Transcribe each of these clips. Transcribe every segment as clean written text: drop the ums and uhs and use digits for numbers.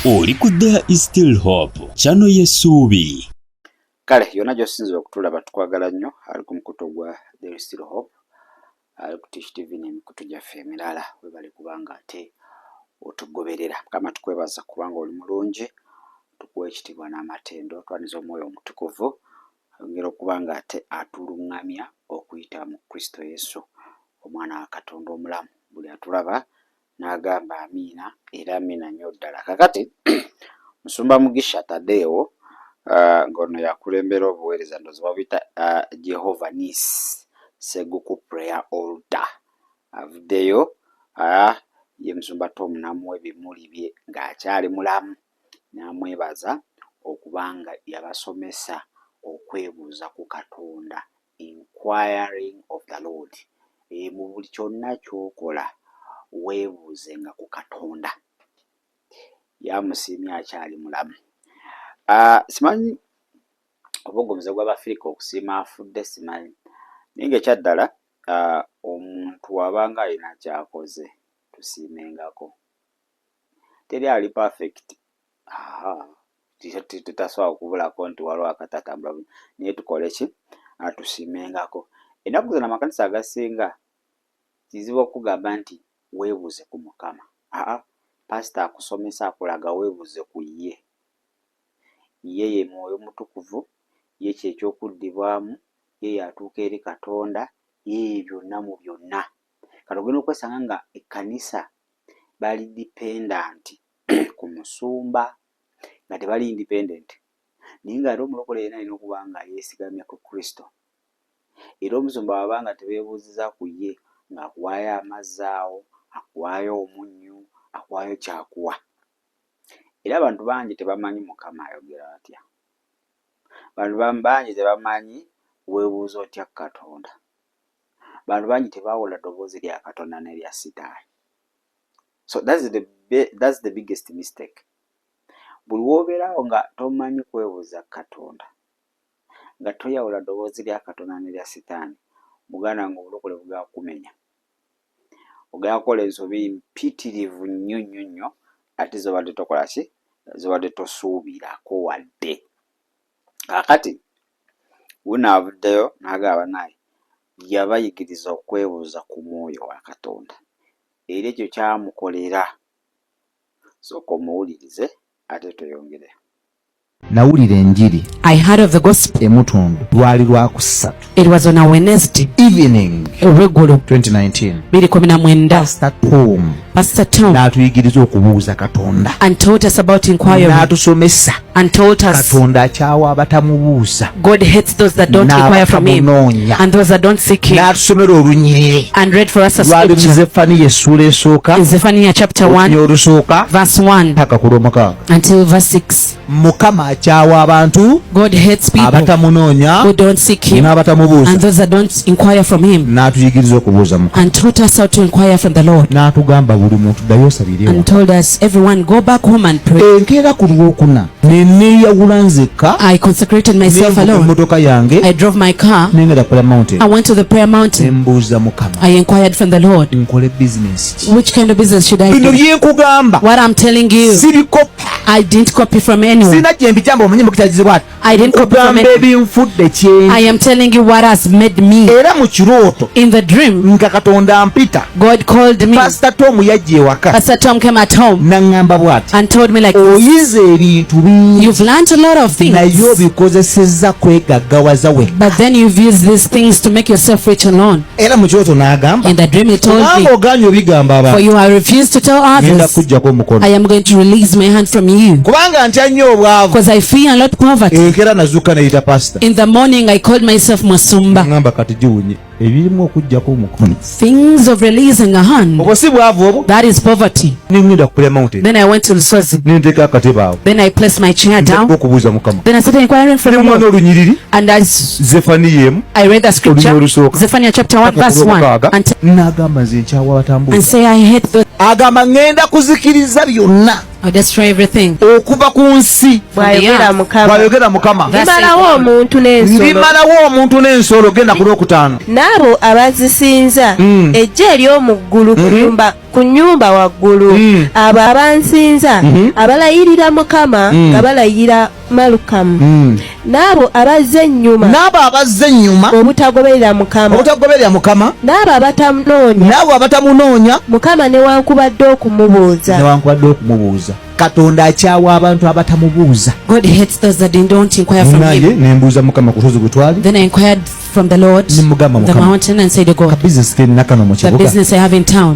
Oli ku There is Still Hope channel y'essuubi. Kale yonna gy'osinzira okutulaba tukwagala nnyo ali ku mukutu gwa There is Still Hope ali ku Tish TV n'emikutu gyaffe emirala webale kubanga ate otugoberera. Mukama tukwebaza kubanga oli mulungi, tukuwa ekitiibwa n'amatendo, twaniza omwoyo omutukuvu ayongera okubanga ate atuluŋŋamya okuyita mu Kristo Yesu omwana wa Katonda omulamu. Buli atulaba n'agamba amiina era amiina nnyo ddala. Kakati Musumba Mugisha Tadeo ngono yakulembera obuweereza ndozi babita Jehovah Nisi Seguku Prayer Altar. Avuddeyo ye Musumba Tom namuwa ebimuli bye ng'akyali mulamu, n'amwebaza okubanga yabasomesa okwebuuza ku Katonda, inquiring of the Lord. Mu buli kyonna ky'okola weebuuzenga ku Katonda. Yamusiimye akyali mulamu. Simanyi obugunjuzi bw'Abafirika okusiima afudde simanyi. Naye ng'ekyaddala omuntu wabanga alina ky'akoze tusiimengako. Teri ali perfect. Tutasobola okubulako nti waliwo akatatambula, naye tukole ki? Tusiimengako. Ennaku zino amakanisa agasinga kizibu okugamba nti weebuuze ku Mukama. Pasita akusomesa akulaga weebuuze ku ye. Ye Mwoyo Mutukuvu, ye ky'ekyokuddibwamu, ye yatuuka eri Katonda, ye byonna mu byonna. Kati ogenda okwesanga nga ekkanisa bali dependent ku musumba nga tebali independent. Naye nga ate omulokole yenna alina okuba nga yeesigamye ku Kristo. Era omusumba wabanga tebeebuuziza ku ye ng'akuwaayo amazzi awo, akuwaayo omunnyu, akuwaayo kyakuwa. Era abantu bangi tebamanyi Mukama ayogera atya. Bantu bangi tebamanyi weebuuza otya Katonda. Bantu bangi tebaawula ddoboozi lya Katonda n'erya Sitaani. So that's the biggest mistake. Buli w'obeerawo nga tomanyi kwebuuza Katonda, nga toyawula ddoboozi lya Katonda n'erya Sitaani, muganda nga obulokole bugenda kumenya. Ogenda kukola ensobi mpitirivu nnyo ate zobadde tokola ki? Zobadde tosuubirako wadde. Kaakati wuno avuddeyo n'agamba naye yabayigiriza okwebuuza ku Mwoyo wa Katonda. Era ekyo kyamukolera. Sooka omuwulirize ate toyongere. Nawulira enjiri. I heard of the gospel. Emutundu lwali lwakusatu. It was on a Wednesday Evening. Regular 2019. 2019. Pastor Tom n'atuyigiriza okubuuza Katonda. and taught us about inquiry. N'atusomesa And taught us Katonda akyawa abatamubuuza. God hates those that don't inquire from him and those that don't seek him. N'atusomera olunyiriri. And read for us a Lwali mu scripture Zefaniya essula esooka. in Zephaniah chapter 1 olusooka verse 1 mpaka ku lw'omukaaga. until verse 6. Mukama akyawa abantu God hates people abatamunoonya who don't seek him n'abatamubuuza. and those that don't inquire from him, N'atuyigiriza okubuuza Mukama. and taught us how to inquire from the Lord, N'atugamba buli muntu ddayo osabire and told us everyone go back home and pray. enkeera ku lwokuna ne neeyawula nzekka. I consecrated myself alone. Emmotoka yange I drove my car. nengenda Prayer Mountain. I went to the prayer mountain. Nembuuza Mukama I inquired from the Lord, nkole bizinesi ki? which kind of business should I Bino do? bye nkugamba What I'm telling you, sirikopa. I didn't copy from anyone. Sirina gye mbijamba omenye mu kitagizibwa ati. I didn't copy from Nkugamba anyone. ebinfudde kyenyi. I am telling you what has made me. Era mu kirooto In the dream, nga Katonda ampita. God called me. Pastor Tom yajja ewaka Pastor Tom came at home n'aŋŋamba bw'ati. and told me like, Oyize ebintu bingi you've learned a lot of naye things, obikozesezza kwegaggawaza wekka. but then you've used these things to make yourself rich alone. Era mu kirooto n'agamba In the dream he told kubanga me, ogaanye obigamba for abantu you I refuse to tell ngenda others. kuggyako omukono. I am going to release my hand from you Kubanga ntya nnyo obwavu. because I fear a lot poverty. Enkeera nazuuka nayita pasita. In the morning I called myself Musumba. Ngamba kati giwunye ebirimu okuggyako omukono. Things of releasing a hand, Obwo si bwavu obwo. that is poverty. Nengenda ku Prayer Mountain. Then I went to Lusozi. Nenteeka akatebe awo. Then I placed my chair down. Okubuuza Mukama. Then I started inquiring from the Nemwana Lord. olunyiriri. And Zefaniya emu. I read the scripture, Olulusooka. Zephaniah chapter 1 verse 1, and n'agamba nze nkyawa abatambuuza. say I hate those. Agamba ngenda kuzikiriza byonna. I'll destroy everything. Okuva ku nsi. bw'ayogera Mukama. Bw'ayogera Mukama. Ndimalawo omuntu n'ensolo. Ndimalawo omuntu n'ensolo. Genda ku lwokutaano. N'abo abazisinza ejje ery'omu ggulu ku nnyumba waggulu abo abansinza abalayirira Mukama nga balayira Malukamu n'abo abazze ennyuma obutagoberera Mukama n'abo abatamunoonya Mukama newankubadde okumubuuza Katonda akyawa abantu abatamubuuza. God hates those that don't inquire from him. Nembuuza Mukama ku lusozi gwe twali. Then I inquired from the Lord, the mountain, and said to God, the business I have in town.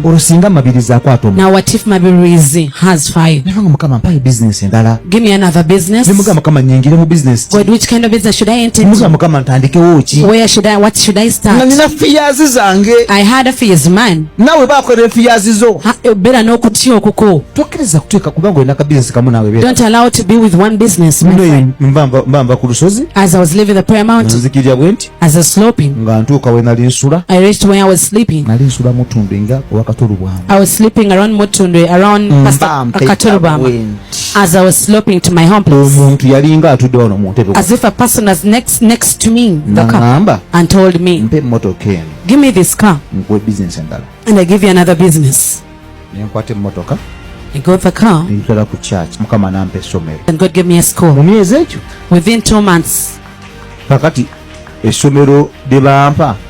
Now what if my busy has fire? Give me another business. God, which kind of business should I enter into? Where should I, what should I start? I had a fears man. Better know kutio kuko. Don't allow it to be with one business, my friend. As I was leaving the prayer mountain, as I was sloping, I reached where I was sleeping. I was sleeping around Mutundwe, around Pastor Katurubam. As I was sloping to my home place, as if a person was next to me in the car and told me, give me this car and I give you another business. I got the car and God gave me a school. Within 2 months,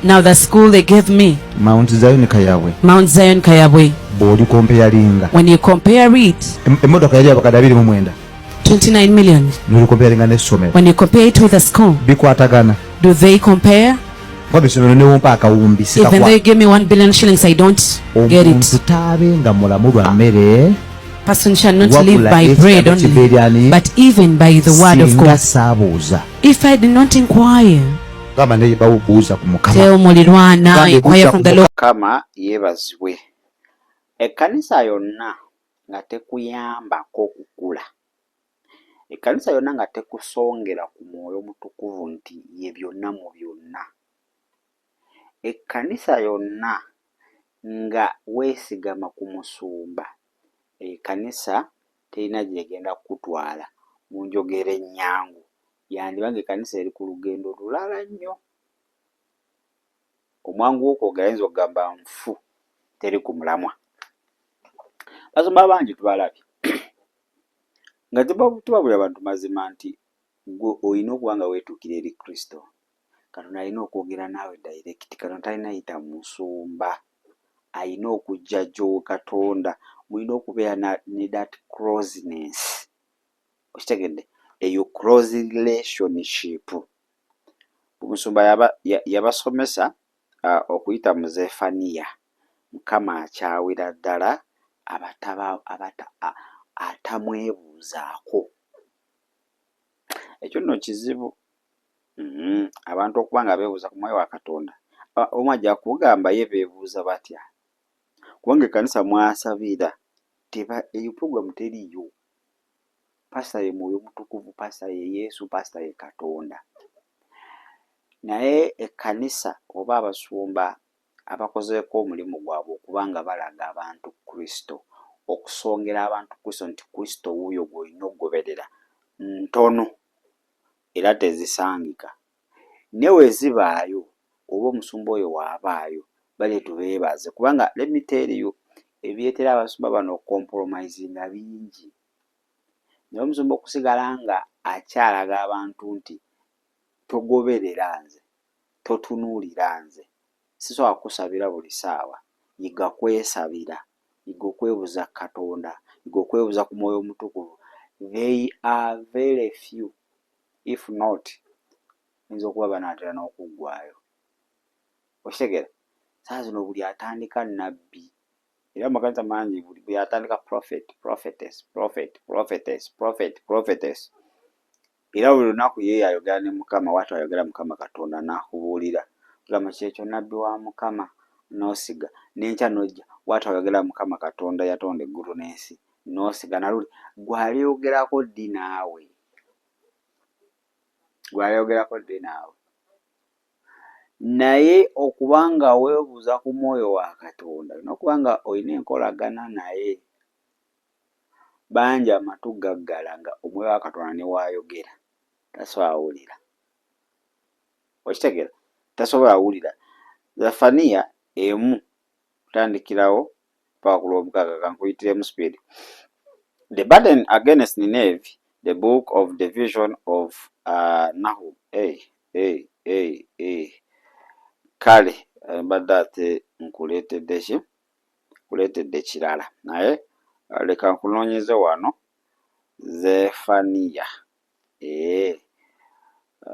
now the school they gave me, Mount Zion Kayabwe, when you compare it, 29 million, when you compare it with the school, do they compare? Even though you give me 1 billion shillings, I don't get it. Person shall not live by bread only, but even by the word of God. If I did not inquire, tell mulirwana, inquire from the Lord. Kama yebazibwe. Ekkanisa yonna nga tekuyambako kukula. Ekkanisa yonna nga tekusongera ku Mwoyo Omutukuvu nti ye byonna mu byonna. Ekkanisa yonna nga weesigama ku musumba. Ekkanisa terina gyegenda kutwala mu njogera ennyangu. Yandibanga ekkanisa eri ku lugendo lulala nnyo. Omwangu w'okwogera ayinza okugamba nfu teri ku mulamwa. Basumba bangi tubalabye nga tubabulira abantu mazima nti gwe olina okuba nga weetuukira eri Kristo. Katonda alina okwogera naawe direct. Katonda talina yita musumba. Alina okujja gy'owe Katonda. Mulina okubeera ne that closeness. Okitegedde? Eyo close relationship. Omusumba yabasomesa okuyita mu Zefaniya. Mukama akyawira ddala atamwebuuzaako. Ekyo nno kizibu. Abantu okuba nga beebuuza ku Mwoyo wa Katonda. Omu ajja kugamba ye beebuuza batya. Kubanga ekkanisa mwasabira eyo pulogulamu teriyo. Pasita ye Mwoyo Mutukuvu, pasita ye Yesu, pasita ye Katonda. Naye ekkanisa oba abasumba abakozeeko omulimu gwabwe okuba nga balaga abantu Kristo, okusongera abantu Kristo nti Kristo wuuyo gw'olina okugoberera ntono era tezisangika. Ne we zibaayo oba omusumba oyo waabaayo bale tubeebaze. Kubanga let me tell you, ebyetera abasumba bano compromisinga bingi. Naye omusumba okusigala nga akyalaga abantu nti togoberera nze, totunuulira nze, sisobola kusabira buli ssaawa. Yiga kwesabira, yiga okwebuuza Katonda, yiga okwebuuza ku Mwoyo Omutukuvu. They are very few, if not, oyinza okuba banaatera n'okuggwaayo. Okitegeera? Saa zino buli atandika nnabbi. Era mu makanisa mangi buli atandika prophetess. Era buli lunaku ye ayogera ne Mukama, watu ayogera Mukama Katonda n'akubuulira. Gamba kyekyo nnabbi wa Mukama n'osiga. N'enkya n'ojja watu ayogera Mukama Katonda yatonda eggulu n'ensi n'osiga. Naluli gw'alyogerako ddi naawe? Naye okubanga weebuuza ku Mwoyo wa Katonda, olina okuba nga olina enkolagana naye. Bangi amatu gaggala nga Omwoyo wa Katonda ne waayogera tasobola wulira. Okitegeera? Tasobola wulira. Zefaniya emu kutandikirawo paka ku lwomukaaga kankuyitiremu speed. The burden against Nineveh, the book of the vision of Nahum. Kale mbadde ate nkuleetedde ki? Nkuleetedde kirala naye leka nkunoonyeze wano Zefaniya.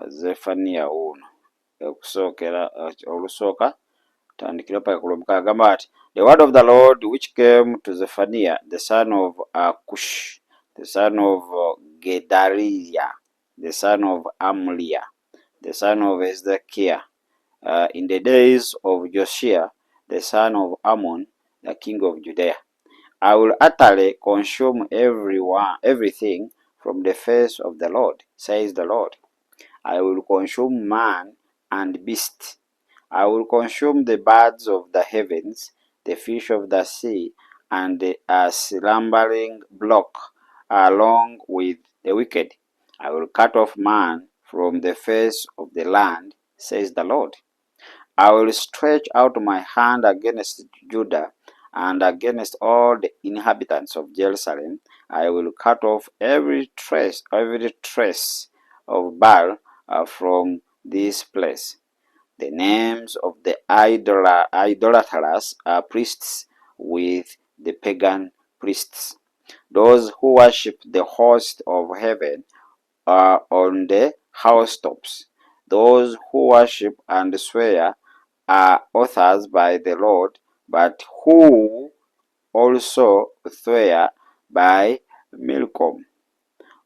Zefaniya wuuno okusookera olusooka tandikira paka ku lwomukaaga agamba ati the word of the Lord which came to Zephaniah the son of Cush, the son of Gedaliah, the son of Amliah, the son of Ezekiah, in the days of Josiah, the son of Ammon, the king of Judea. I will utterly consume everything from the face of the Lord, says the Lord. I will consume man and beast. I will consume the birds of the heavens, the fish of the sea, and a slumbering block, along with the wicked. I will cut off man from the face of the land, says the Lord. I will stretch out my hand against Judah and against all the inhabitants of Jerusalem. I will cut off every trace of Baal from this place. The names of the idolatrous priests with the pagan priests. Those who worship the host of heaven on the housetops. Those who worship and swear are authors by the Lord, but who also swear by Milcom.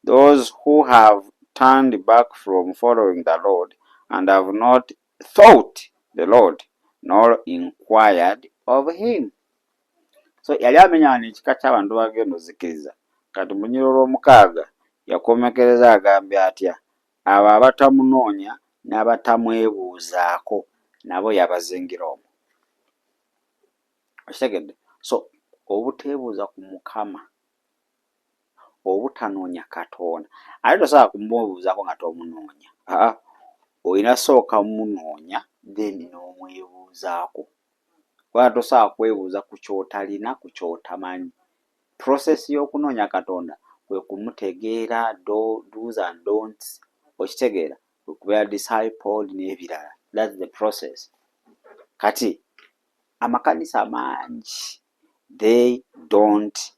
Those who have turned back from following the Lord and have not sought the Lord, nor inquired of him. So yali amenya ekika ky'abantu bagenda ozikiriza kati mu nnyiriro lw'omukaaga yakomekereza agambye atya abo abatamunoonya n'abatamwebuuzaako nabo yabazingira omwo. Okitegedde? So obuteebuuza ku Mukama, obutanoonya Katonda ate tosobola kumwebuuzaako nga tomunoonya. Olina sooka munoonya then n'omwebuuzaako. Kubanga tosobola kwebuuza ku ky'otalina, ku ky'otamanyi. Process y'okunoonya Katonda kwe kumutegeera, do's and don'ts. Okitegeera? Kwe kubeera discipled n'ebirala. That's the process. Kati amakanisa mangi they don't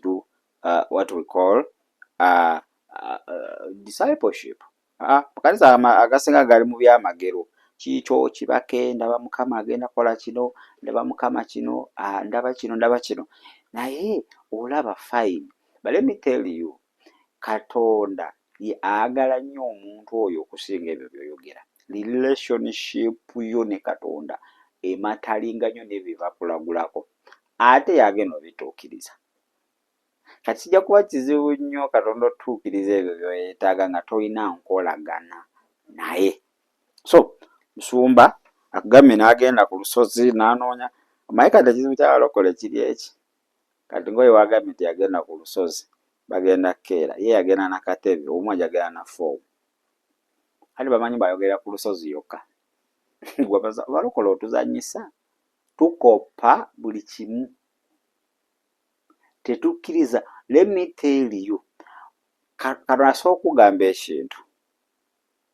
do what we call discipleship. Amakanisa agasinga gali mu byamagero. Kiikyo kibake ndaba Mukama agenda kola kino, ndaba Mukama kino, ndaba kino. Naye olaba fine. But let me tell you, Katonda ayagala nnyo omuntu oyo okusinga ebyo by'oyogera. Relationship yo ne Katonda ematalinga nnyo n'ebyo bakulagulako. Ate yagenda obituukiriza. Kati kijja kuba kizibu nnyo Katonda otuukiriza ebyo by'oyeetaaga nga tolina nkolagana naye. So Musumba akugambye n'agenda ku lusozi n'anoonya. Omanyi kati ekizibu ky'abalokole kiri eki. Kati ngoye wagambye nti yagenda ku lusozi bagenda keera. Ye yagenda na katebe, omu ajagenda na foomu. Ate bamanyi bayogera ku lusozi yokka. Balokole otuzanyisa. Tukoppa buli kimu. Tetukkiriza. Let me tell you. Katonda asobola okugamba ekintu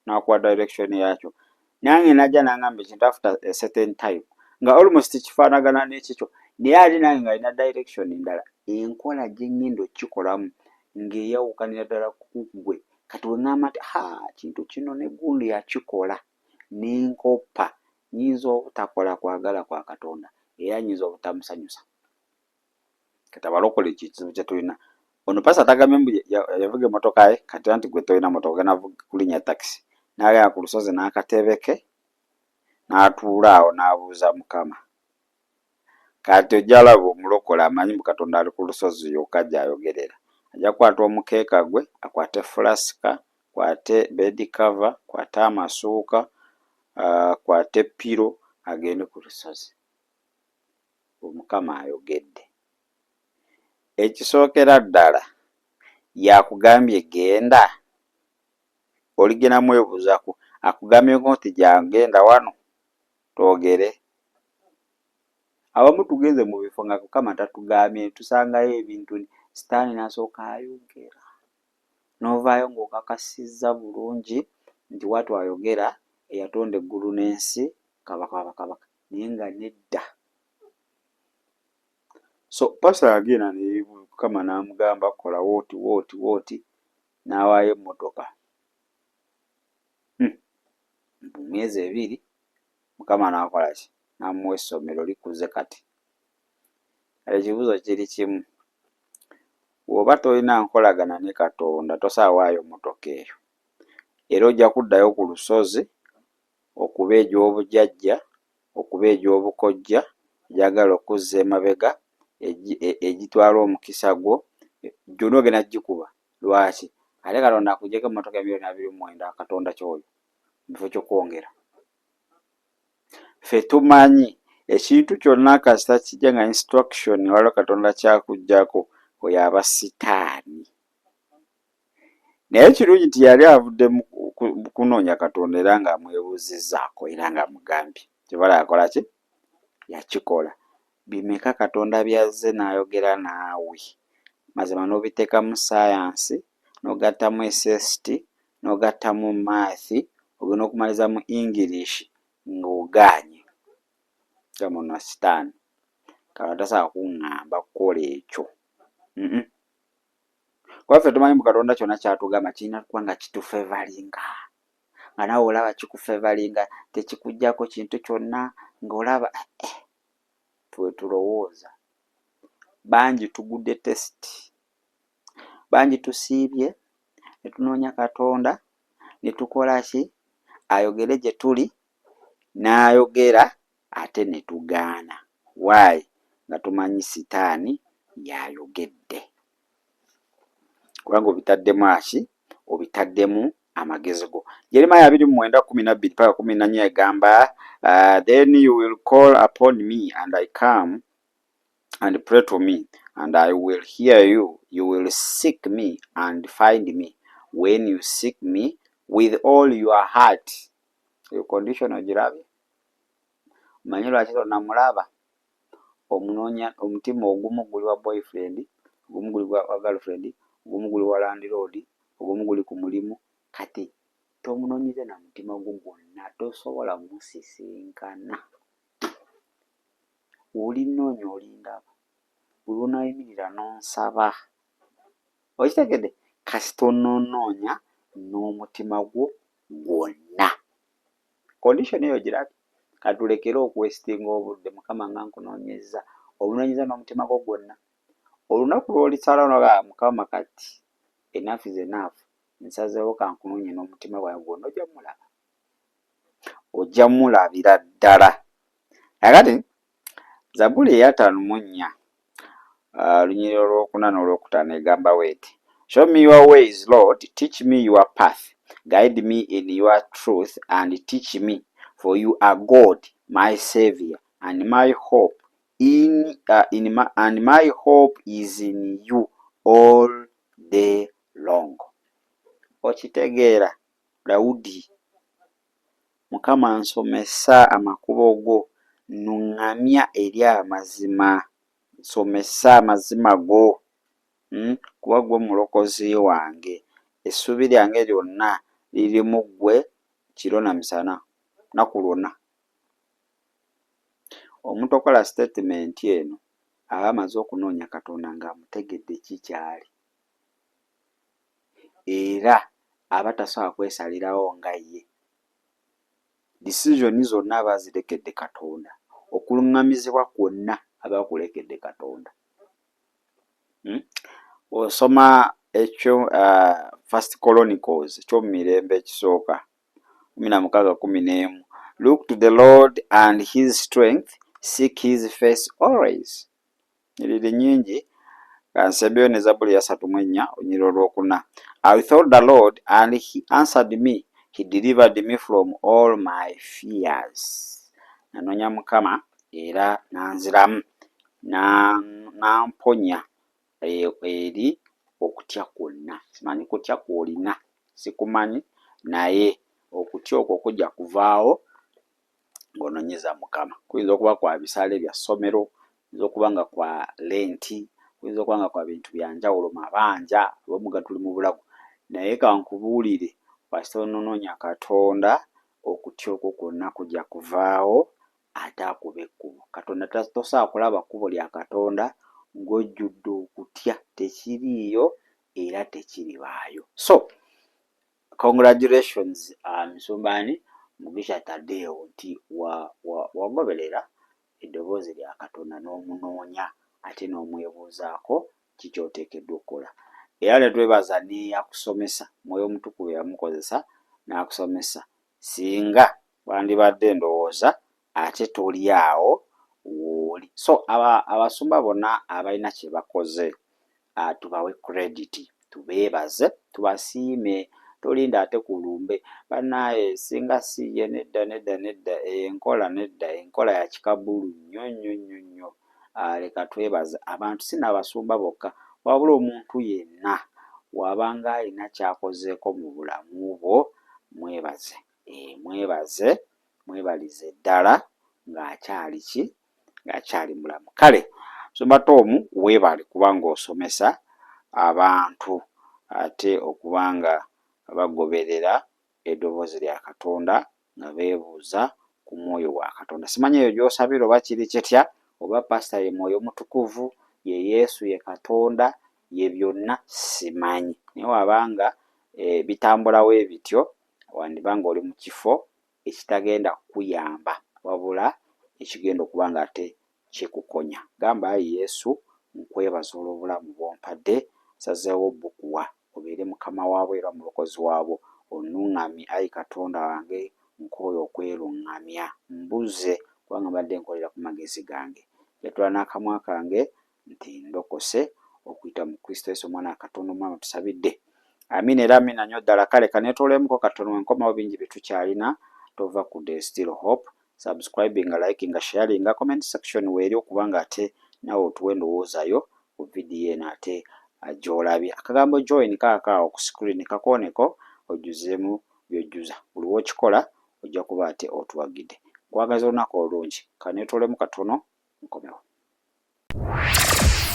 n'akuwa direction yakyo. Nange najja n'angamba ekintu after a certain time. Nga almost kifaanagana n'ekikyo. Naye ate nange nga alina direction endala. Enkola gye ngenda okikolamu ng'eyawukanira ddala ku ggwe. Kati we ŋŋamba nti kintu kino ne gundi yakikola n'enkoppa. Nnyinza obutakola kwagala kwa Katonda era nnyinza obutamusanyusa. Kati abalokole ekizibu kye tulina. Ono pasa atagambye yavuga emmotoka ye kati anti gwe tolina mmotoka navuga kulinnya takisi. N'agenda ku lusozi n'akatebe ke n'atuula awo n'abuuza Mukama. Kati ojja laba omulokole amanyi mu Katonda ali ku lusozi yokka gy'ayogerera. Ajja kukwata omukeeka gwe, akwate fulasika, akwate bed cover, akwate amasuuka, akwate piro, agende ku lusozi. Omukama ayogedde. Ekisookera ddala yakugambye genda. Oligenda mwebuuzaku. Akugambye nti gyagenda wano toogere. abamu tugenze mu bifo nga Mukama tatugambye tusangayo ebintu Sitaani n'asooka ayogera n'ovaayo ng'okakasizza bulungi nti watu ayogera eyatonda eggulu n'ensi kabaka naye nga nedda. So Pastor agenda ne Mukama n'amugamba kola wooti n'awaayo emmotoka. Mu myezi 2 Mukama n'akola ki? N'amuwa essomero likuze kati. Ekibuuzo kiri kimu. Bw'oba tolina nkolagana ne Katonda tosaawaayo mmotoka eyo. Era ojja kuddayo ku lusozi okuba egy'obujjajja, okuba egy'obukojja, gyagala okuzza emabega, egitwala omukisa gwo, gyonna ogenda gikuba. Lwaki? Ate Katonda akugyeko emmotoka $2.9 Katonda kyoyo mu kifo ky'okwongera. Ffe tumanyi ekintu kyonna kasita kijja nga instruction waliwo Katonda kyakuggyako oyo aba Sitaani. Naye kirungi nti yali avudde mu kunoonya Katonda era ng'amwebuuzizzaako era ng'amugambye. Kibala yakola ki? Yakikola. Bimeka Katonda byazze n'ayogera naawe. Mazima n'obiteeka mu saayansi, n'ogattamu SST, n'ogattamu maathi, ogenda okumaliza mu English ng'ogaanye. Gamona Sitaani. Katonda tasobola kuŋŋamba kukola ekyo. Kuba ffe tumanyi mu Katonda kyonna kyatugamba kirina kuba nga kitufevalinga. Nga nawe olaba kikufevalinga tekikuggyako kintu kyonna ng'olaba tuwe tulowooza. Bangi tugudde tesiti. Bangi tusiibye ne tunoonya Katonda ne tukola ki? Ayogere gye tuli n'ayogera ate ne tugaana. Why? Nga tumanyi Sitaani y'ayogedde. Kubanga obitaddemu aki? Obitaddemu amagezi go. Yeremiya 29:12-14 egamba then you will call upon me and I come and pray to me and I will hear you. You will seek me and find me when you seek me with all your heart. Your condition ogirabye? Manyi lwaki tonamulaba? Omunoonya omutima ogumu guli wa boyfriend, ogumu guli wa girlfriend, ogumu guli wa landlord, ogumu guli ku mulimu. Kati tomunoonyize na mutima gwo gwonna, tosobola musisinkana. Olinoonya olindaba. Buli lunaayimirira n'onsaba. Okitegedde? Kasita ononoonya n'omutima gwo gwonna. Condition eyo girabye? Katulekere okwesitinga obudde. Mukama nga nkunoonyeza. Obunoonyeza n'omutima gwo gwonna. Olunaku lw'olisala noga Mukama kati enough is enough. Nsazeewo kankunoonye n'omutima gwawe gwonna. Ojja mulaba. Ojja mulabira ddala. Kakati Zabbuli 54 lunyiriri olwokuna n'olwokutaano egamba bw'eti. Show me your ways, Lord. Teach me your path. Guide me in your truth and teach me. For you are God, my Savior, and my hope my hope is in you all day long. Okitegeera Dawudi. Mukama nsomesa amakubo go, nuŋŋamya eri amazima. Nsomesa amazima go. Kuba gwe mulokozi wange. Essuubi lyange lyonna liri mu ggwe kiro na misana naku lwonna. Omuntu okola statement eno aba amaze okunoonya Katonda ng'amutegedde kikyali. Era aba tasobola kwesalirawo nga ye. Decision zonna aba azirekedde Katonda. Okuluŋŋamizibwa kwonna aba akulekedde Katonda. Osoma ekyo First Chronicles ekyomumirembe ekisooka 16:11. Look to the Lord and his strength, seek his face always. Nyiriri nyingi kansembyo ne Zabbuli ya 34 onyiriri olwokuna. I sought the Lord and he answered me. He delivered me from all my fears. Nanoonya Mukama era nanziramu namponya eri okutya kwonna. Simanyi kutya kw'olina, sikumanyi, naye okutya okwo kujja kuvaawo ng'ononyeza Mukama. Kuyinza okuba kwa bisale bya ssomero, kuyinza okuba nga kwa lenti, kuyinza okuba nga kwa bintu bya njawulo, mabanja, abamuga tuli mu bulago. Naye kankubuulire, kasita onoonya Katonda, okutya okwo kwonna kujja kuvaawo ate akuba ekkubo. Katonda tosobola kulaba kkubo lya Katonda ng'ojjudde okutya, tekiriiyo era tekiribaayo. So, congratulations Musumbani Mugisha Tadeo nti wagoberera eddoboozi lya Katonda n'omunoonya ate n'omwebuuzaako kiki oteekeddwa okukola. Era ne twebaza n'eyakusomesa, Mwoyo Omutukuvu yamukozesa n'akusomesa. Singa wandibadde ndowooza ate toli awo w'oli. So abasumba bonna abalina kye bakoze tubawe credit, tubeebaze, tubasiime. Tolinda ate kulumbe banaye singa si ye nedda enkola ya kikabulu nnyo. Leka twebaze abantu, sinabasumba bokka wabula omuntu yenna wabanga alina kyakozeeko mu bulamu bwo, mwebaze. Mwebalize ddala ng'akyali mulamu. Kale Musumba Tom weebale kubanga osomesa abantu ate okubanga bagoberera eddoboozi lya Katonda nga beebuuza ku mwoyo wa Katonda. Simanyi eyo gy'osabira oba kiri kitya, oba pasita ye Mwoyo Mutukuvu, ye Yesu, ye Katonda, ye byonna simanyi. Naye wabanga bitambulawo ebityo, wandibanga oli mu kifo ekitagenda kuyamba wabula ekigenda okuba nga ate kikukonya. Gamba ayi Yesu, nkwebaza olw'obulamu bw'ompadde, nsazeewo bukuwa obeere Mukama waabwe era Mulokozi waabwo. Onnuŋŋamye ayi Katonda wange, nkooye okweruŋŋamya, mbuze kubanga mbadde nkolera ku magezi gange. Yatula n'akamwa kange nti ndokose okuyita mu Kristo Yesu Omwana wa Katonda Omwami tusabidde. Amiina era amiina nnyo ddala. Kale kaneetolemuko katono enkomawo bingi bye tukyalina. Tova ku The Still Hope. Subscribing, liking, sharing, comment section weeri okubanga ate nawe otuwe endowoozayo ku vidiyo eno ate gy'olabye. Akagambo join kaakaawo ku screen kakooneko ojjuzeemu by'ojjuza. Buli w'okikola ojja kuba ate otuwagidde. Nkwagaza olunaku olungi. Kaneetolemu katono nkomewo.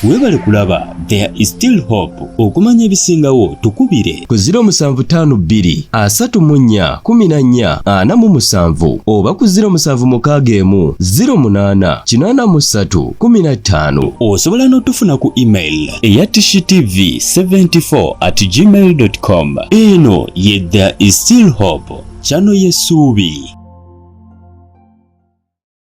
Weebale kulaba There is Still Hope. Okumanya ebisingawo tukubire ku 0752 34 14 47 oba ku 0761 08 83 15. Osobola n'otufuna ku email eya tshitv74@gmail.com. Eno ye There is Still Hope, channel y'essuubi.